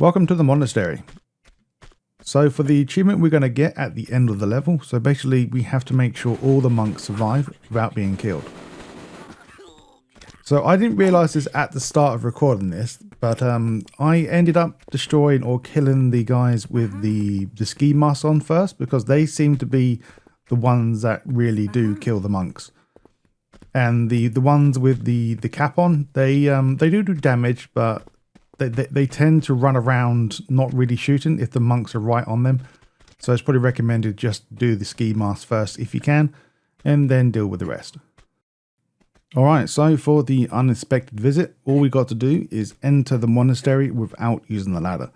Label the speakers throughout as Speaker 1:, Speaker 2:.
Speaker 1: Welcome to the monastery. So for the achievement we're going to get at the end of the level, so basically we have to make sure all the monks survive without being killed. So I didn't realize this at the start of recording this, but I ended up destroying or killing the guys with the ski masks on first, because they seem to be the ones that really do kill the monks. And the ones with the cap on, they do damage, but they tend to run around not really shooting if the monks are right on them. So it's probably recommended just do the ski mask first if you can, and then deal with the rest. Alright, so for the unexpected visit, all we got to do is enter the monastery without using the ladder.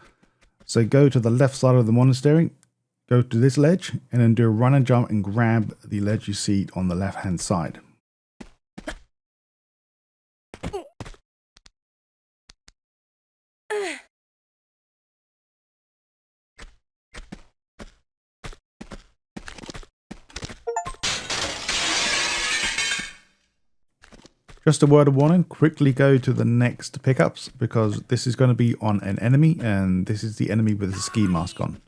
Speaker 1: So go to the left side of the monastery, go to this ledge, and then do a run and jump and grab the ledge you see on the left hand side. Just a word of warning, quickly go to the next pickups because this is going to be on an enemy, and this is the enemy with the ski mask on.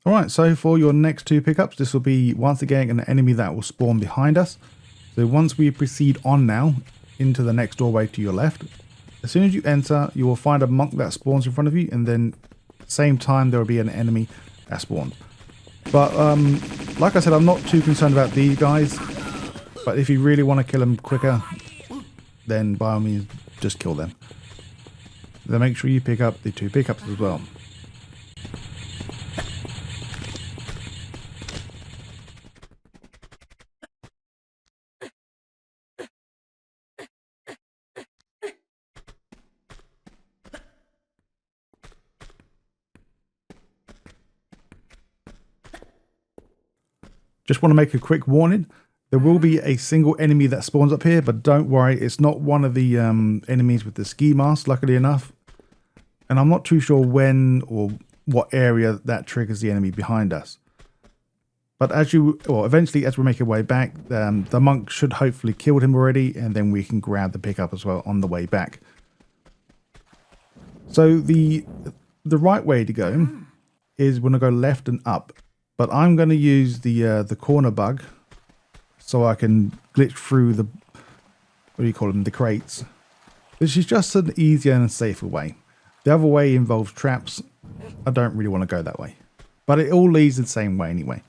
Speaker 1: Alright, so for your next two pickups, this will be once again an enemy that will spawn behind us. So once we proceed on now into the next doorway to your left, as soon as you enter, you will find a monk that spawns in front of you, and then same time there will be an enemy that spawns. But like I said, I'm not too concerned about these guys, but if you really want to kill them quicker, then by all means just kill them. Then make sure you pick up the two pickups as well. Just want to make a quick warning. There will be a single enemy that spawns up here, but don't worry, it's not one of the enemies with the ski mask, luckily enough. And I'm not too sure when or what area that triggers the enemy behind us. But eventually as we make our way back, the monk should hopefully killed him already, and then we can grab the pickup as well on the way back. So the right way to go is we're going to go left and up. But I'm going to use the corner bug so I can glitch through the, what do you call them, the crates. This is just an easier and safer way. The other way involves traps. I don't really want to go that way. But it all leads the same way anyway.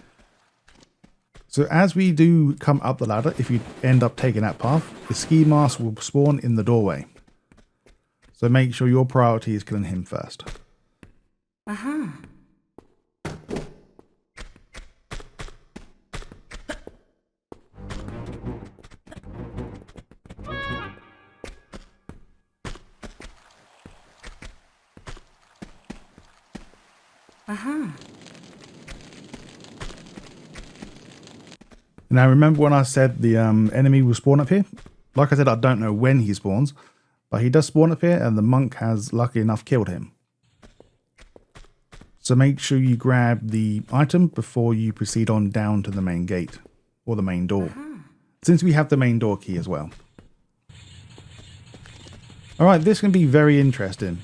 Speaker 1: So as we do come up the ladder, if you end up taking that path, the ski mask will spawn in the doorway. So make sure your priority is killing him first. Now remember when I said the enemy will spawn up here? Like I said, I don't know when he spawns, but he does spawn up here, and the monk has lucky enough killed him. So make sure you grab the item before you proceed on down to the main gate, or the main door, since we have the main door key as well. Alright, this can be very interesting.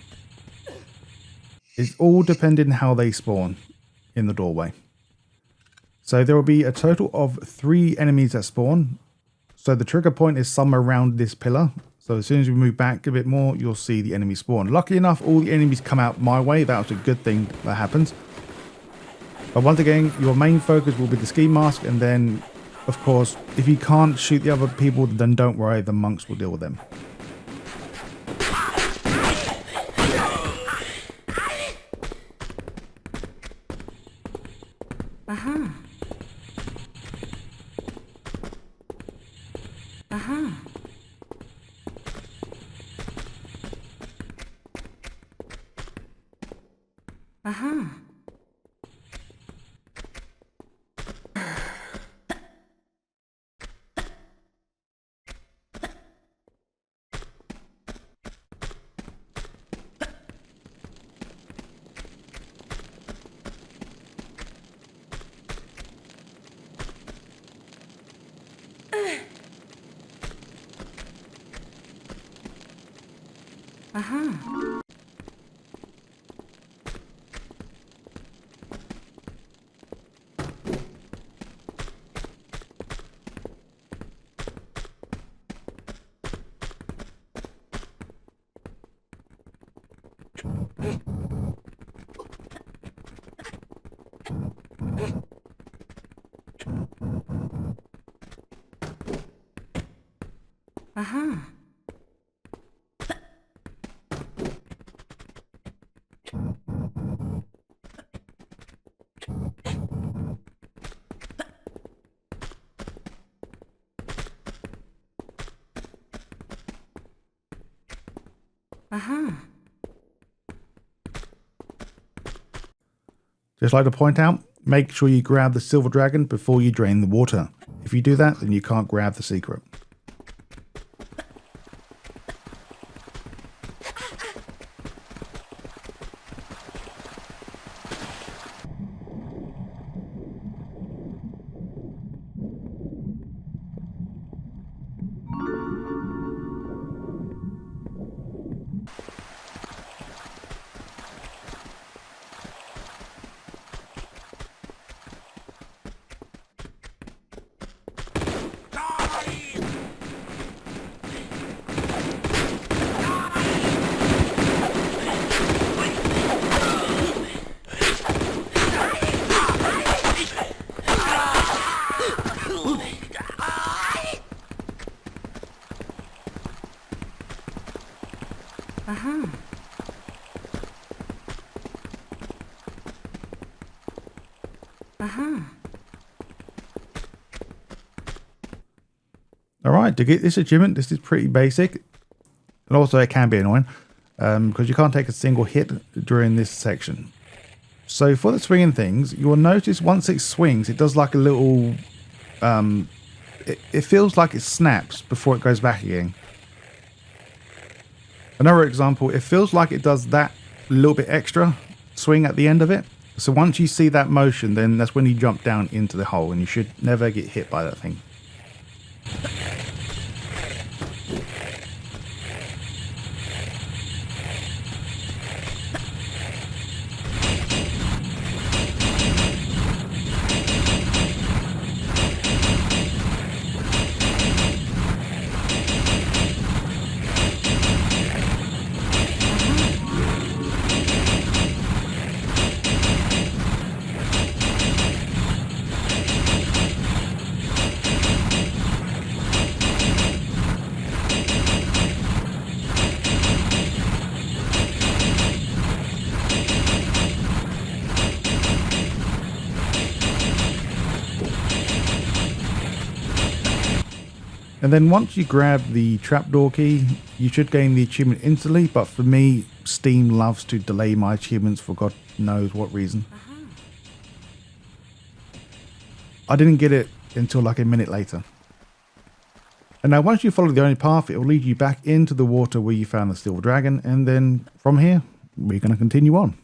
Speaker 1: It's all depending how they spawn in the doorway. So there will be a total of 3 enemies that spawn. So the trigger point is somewhere around this pillar. So as soon as we move back a bit more, you'll see the enemy spawn. Luckily enough, all the enemies come out my way. That was a good thing that happens. But once again, your main focus will be the ski mask. And then, of course, if you can't shoot the other people, then don't worry, the monks will deal with them. Just like to point out, make sure you grab the silver dragon before you drain the water. If you do that, then you can't grab the secret. Alright, to get this achievement, this is pretty basic. And also it can be annoying, because you can't take a single hit during this section. So for the swinging things, you will notice once it swings, it does like a little... it feels like it snaps before it goes back again. Another example, it feels like it does that little bit extra swing at the end of it. So once you see that motion, then that's when you jump down into the hole, and you should never get hit by that thing. And then once you grab the trapdoor key, you should gain the achievement instantly, but for me, Steam loves to delay my achievements for God knows what reason. I didn't get it until like a minute later. And now once you follow the only path, it will lead you back into the water where you found the silver dragon, and then from here, we're going to continue on.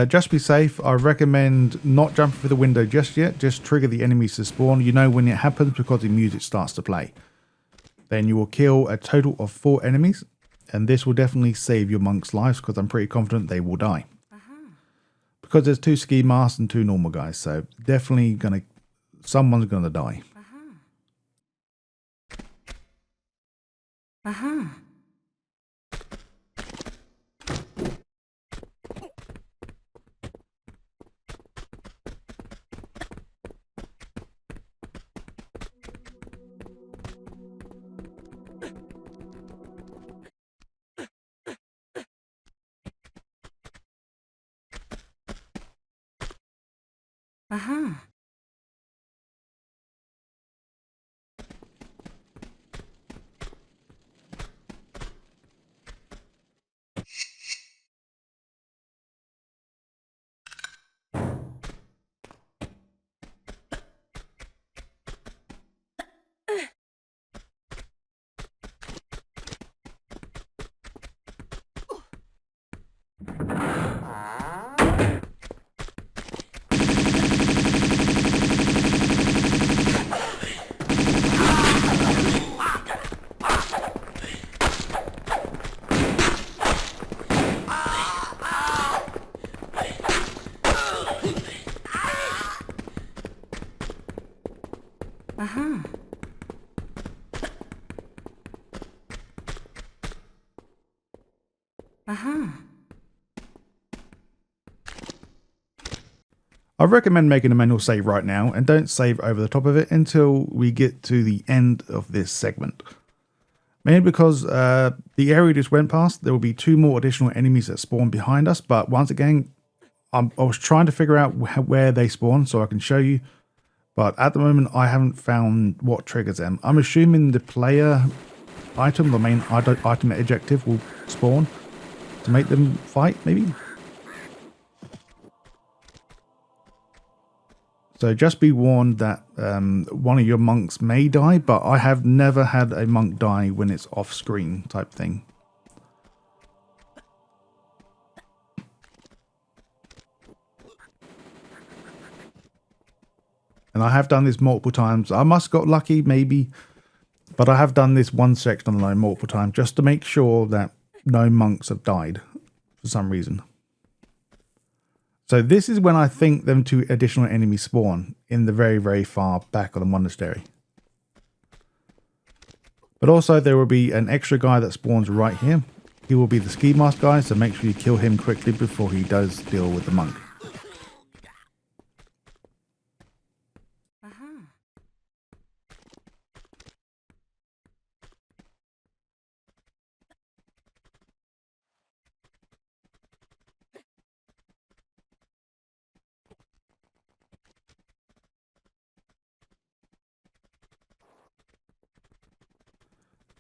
Speaker 1: Just be safe. I recommend not jumping through the window just yet. Just trigger the enemies to spawn. You know when it happens because the music starts to play. Then you will kill a total of 4 enemies. And this will definitely save your monk's lives because I'm pretty confident they will die. Because there's 2 ski masks and 2 normal guys. So definitely someone's gonna die. I recommend making a manual save right now and don't save over the top of it until we get to the end of this segment. Mainly because the area we just went past, there will be 2 more additional enemies that spawn behind us, but once again, I was trying to figure out where they spawn so I can show you, but at the moment I haven't found what triggers them. I'm assuming the player item, the main item objective, will spawn to make them fight, maybe? So just be warned that one of your monks may die, but I have never had a monk die when it's off screen type thing. And I have done this multiple times. I must have got lucky, maybe, but I have done this one section alone multiple times just to make sure that no monks have died for some reason. So this is when I think them 2 additional enemies spawn in the very, very far back of the monastery. But also there will be an extra guy that spawns right here. He will be the ski mask guy, so make sure you kill him quickly before he does deal with the monk.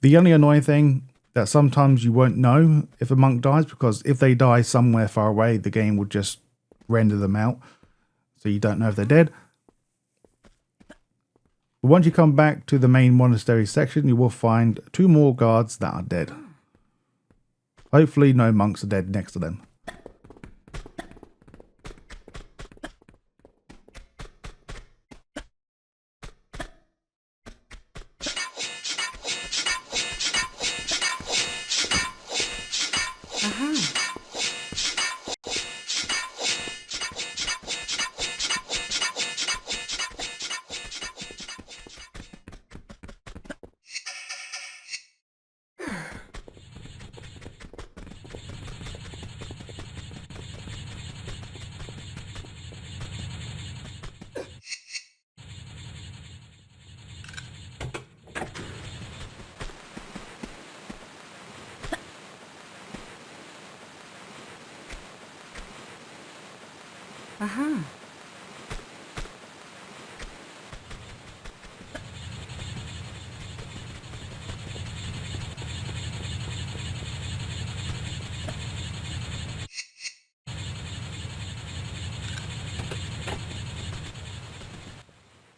Speaker 1: The only annoying thing that sometimes you won't know if a monk dies, because if they die somewhere far away, the game will just render them out. So you don't know if they're dead. But once you come back to the main monastery section, you will find 2 more guards that are dead. Hopefully no monks are dead next to them.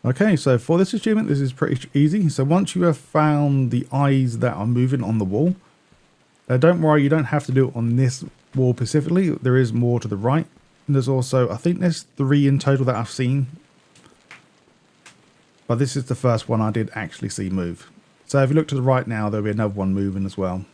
Speaker 1: Okay, so for this achievement, this is pretty easy. So once you have found the eyes that are moving on the wall, don't worry, you don't have to do it on this wall specifically. There is more to the right. And there's also, I think there's 3 in total that I've seen. But this is the first one I did actually see move. So if you look to the right now, there'll be another one moving as well.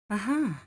Speaker 2: Aha.